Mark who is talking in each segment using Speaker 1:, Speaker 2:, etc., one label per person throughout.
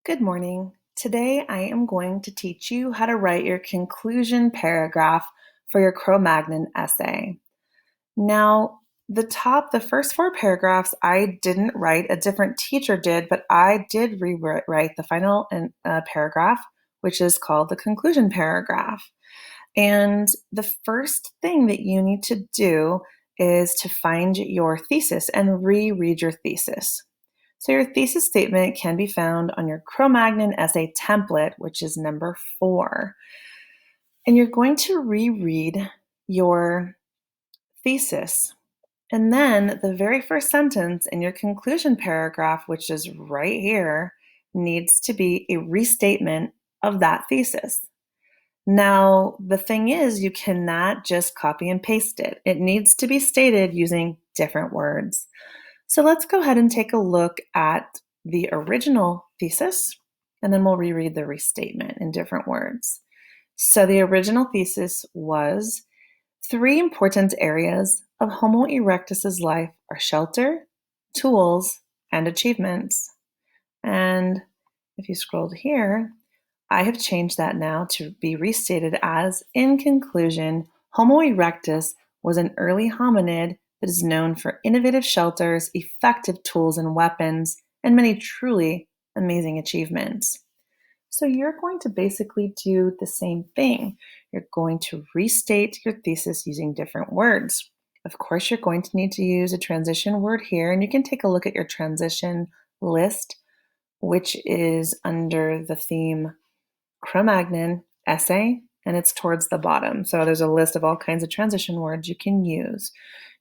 Speaker 1: Good morning. Today I am going to teach you how to write your conclusion paragraph for your Cro-Magnon essay. Now, the first four paragraphs, I didn't write, a different teacher did, but I did rewrite the final paragraph, which is called the conclusion paragraph. And the first thing that you need to do is to find your thesis and reread your thesis. So your thesis statement can be found on your Cro-Magnon essay template, which is number 4. And you're going to reread your thesis. And then the very first sentence in your conclusion paragraph, which is right here, needs to be a restatement of that thesis. Now, the thing is, you cannot just copy and paste it. It needs to be stated using different words. So let's go ahead and take a look at the original thesis, and then we'll reread the restatement in different words. So the original thesis was 3 important areas of Homo erectus's life are shelter, tools, and achievements. And if you scrolled here, I have changed that now to be restated as, in conclusion, Homo erectus was an early hominid that is known for innovative shelters, effective tools and weapons, and many truly amazing achievements. So you're going to basically do the same thing. You're going to restate your thesis using different words. Of course, you're going to need to use a transition word here, and you can take a look at your transition list, which is under the theme Cro-Magnon essay, and it's towards the bottom. So there's a list of all kinds of transition words you can use.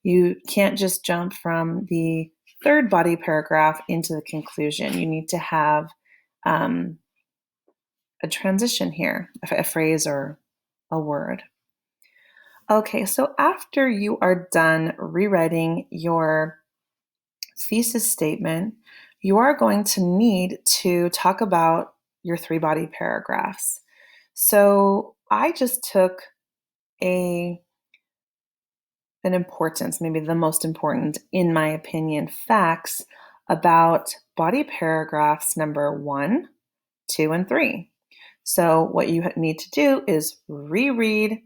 Speaker 1: You can't just jump from the third body paragraph into the conclusion. You need to have a transition here, a phrase or a word. Okay, so after you are done rewriting your thesis statement, you are going to need to talk about your 3 body paragraphs. So I just took an importance, maybe the most important, in my opinion, facts about body paragraphs number 1, 2, and 3. So what you need to do is reread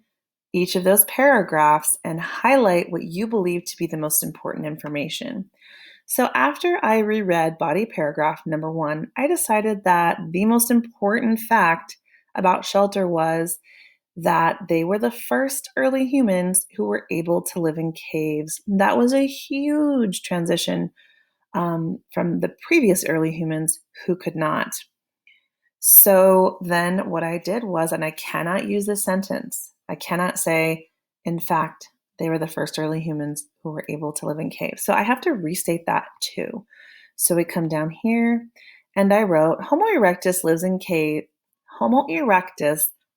Speaker 1: each of those paragraphs and highlight what you believe to be the most important information. So after I reread body paragraph number 1, I decided that the most important fact about shelter was that they were the first early humans who were able to live in caves. That was a huge transition from the previous early humans who could not. So then what I did was, and I cannot use this sentence, I cannot say, in fact, they were the first early humans who were able to live in caves. So I have to restate that too. So we come down here and I wrote, Homo erectus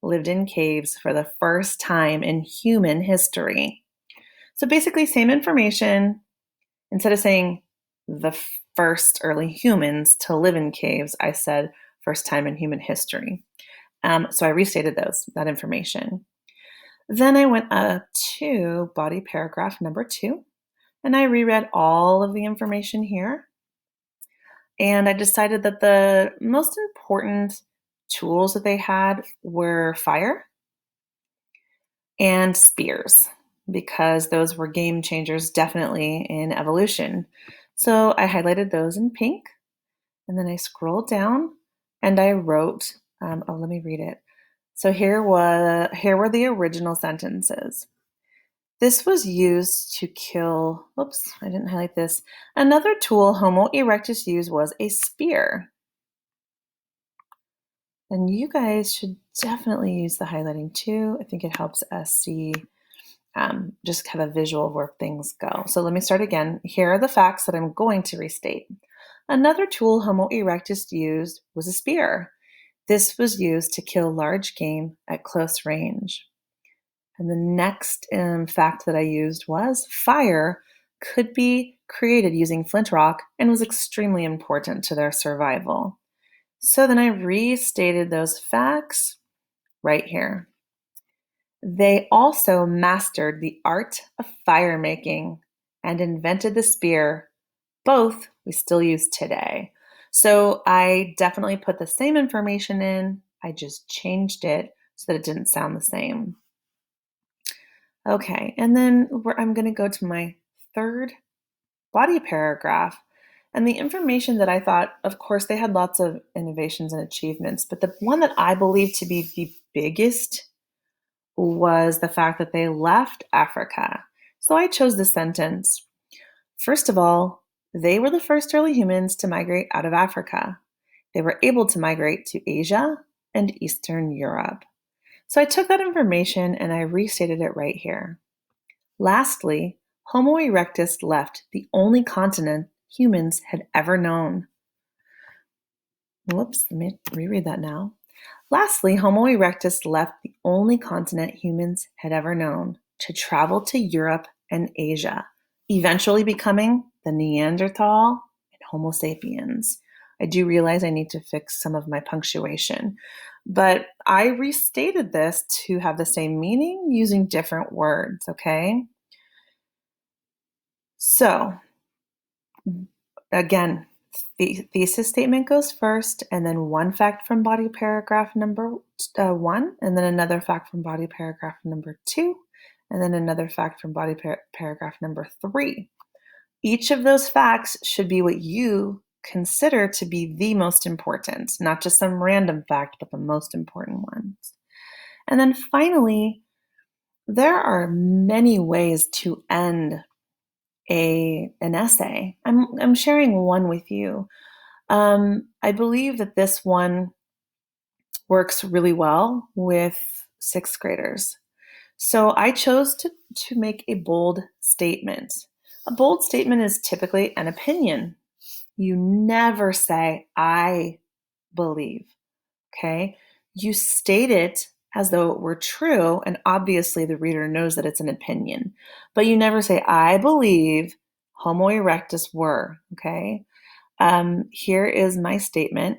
Speaker 1: lived in caves for the first time in human history. So basically same information. Instead of saying the first early humans to live in caves, I said first time in human history. So I restated that information. Then I went up to body paragraph number 2, and I reread all of the information here. And I decided that the most important tools that they had were fire and spears, because those were game changers definitely in evolution. So I highlighted those in pink, and then I scrolled down and I wrote, let me read it. So here were the original sentences. This was used to kill, oops, I didn't highlight this. Another tool Homo erectus used was a spear. And you guys should definitely use the highlighting too. I think it helps us see, just have a visual of where things go. So let me start again. Here are the facts that I'm going to restate. Another tool Homo erectus used was a spear. This was used to kill large game at close range. And the next fact that I used was fire could be created using flint rock and was extremely important to their survival. So then I restated those facts right here. They also mastered the art of fire making and invented the spear. Both we still use today. So I definitely put the same information in, I just changed it so that it didn't sound the same. Okay, and then I'm going to go to my third body paragraph. And the information that I thought, of course, they had lots of innovations and achievements, but the one that I believe to be the biggest was the fact that they left Africa. So I chose this sentence. First of all, they were the first early humans to migrate out of Africa. They were able to migrate to Asia and Eastern Europe. So I took that information and I restated it right here. Lastly, Homo erectus left the only continent humans had ever known. Whoops, let me reread that now. Lastly, Homo erectus left the only continent humans had ever known to travel to Europe and Asia, eventually becoming the Neanderthal and Homo sapiens. I do realize I need to fix some of my punctuation, but I restated this to have the same meaning using different words, okay? So, again, the thesis statement goes first, and then one fact from body paragraph number 1, and then another fact from body paragraph number 2, and then another fact from body paragraph number 3. Each of those facts should be what you consider to be the most important, not just some random fact, but the most important ones. And then finally, there are many ways to end an essay. I'm sharing one with you. I believe that this one works really well with sixth graders. So I chose to make a bold statement. A bold statement is typically an opinion. You never say, I believe, okay? You state it as though it were true, and obviously the reader knows that it's an opinion. But you never say, I believe Homo erectus were, okay? Here is my statement.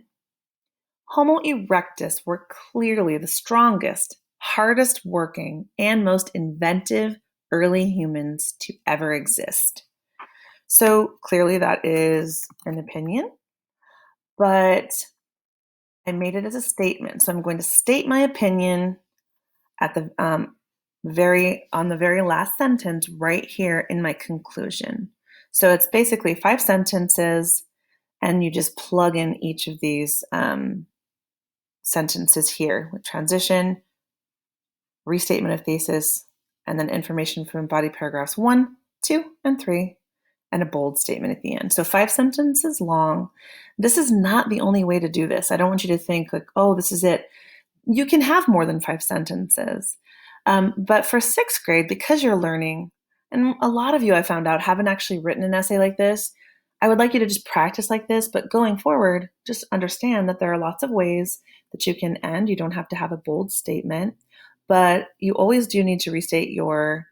Speaker 1: Homo erectus were clearly the strongest, hardest working, and most inventive early humans to ever exist. So clearly that is an opinion, but I made it as a statement. So I'm going to state my opinion at the on the very last sentence right here in my conclusion. So it's basically 5 sentences, and you just plug in each of these sentences here with transition, restatement of thesis, and then information from body paragraphs 1, 2, and 3, and a bold statement at the end. So 5 sentences long. This is not the only way to do this. I don't want you to think like, oh, this is it. You can have more than 5 sentences. But for 6th grade, because you're learning, and a lot of you I found out haven't actually written an essay like this, I would like you to just practice like this, but going forward, just understand that there are lots of ways that you can end. You don't have to have a bold statement, but you always do need to restate your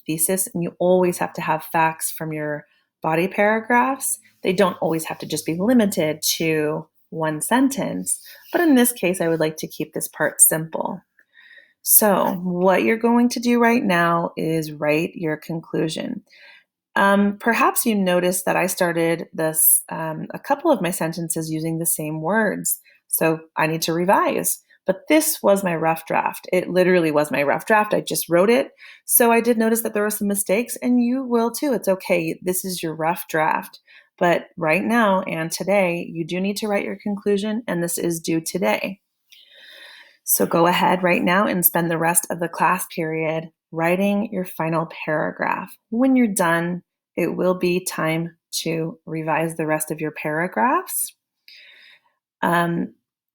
Speaker 1: thesis, and you always have to have facts from your body paragraphs. They don't always have to just be limited to one sentence, but in this case, I would like to keep this part simple. So what you're going to do right now is write your conclusion. Perhaps you noticed that I started this a couple of my sentences using the same words, so I need to revise. But this was my rough draft. It literally was my rough draft. I just wrote it. So I did notice that there were some mistakes, and you will too. It's okay. This is your rough draft. But right now and today, you do need to write your conclusion, and this is due today. So go ahead right now and spend the rest of the class period writing your final paragraph. When you're done, it will be time to revise the rest of your paragraphs.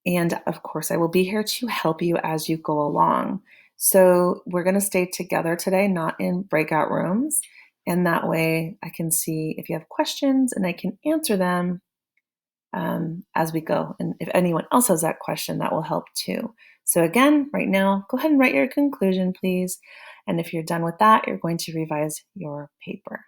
Speaker 1: And of course, I will be here to help you as you go along. So we're going to stay together today, not in breakout rooms. And that way I can see if you have questions and I can answer them as we go. And if anyone else has that question, that will help too. So again, right now, go ahead and write your conclusion, please. And if you're done with that, you're going to revise your paper.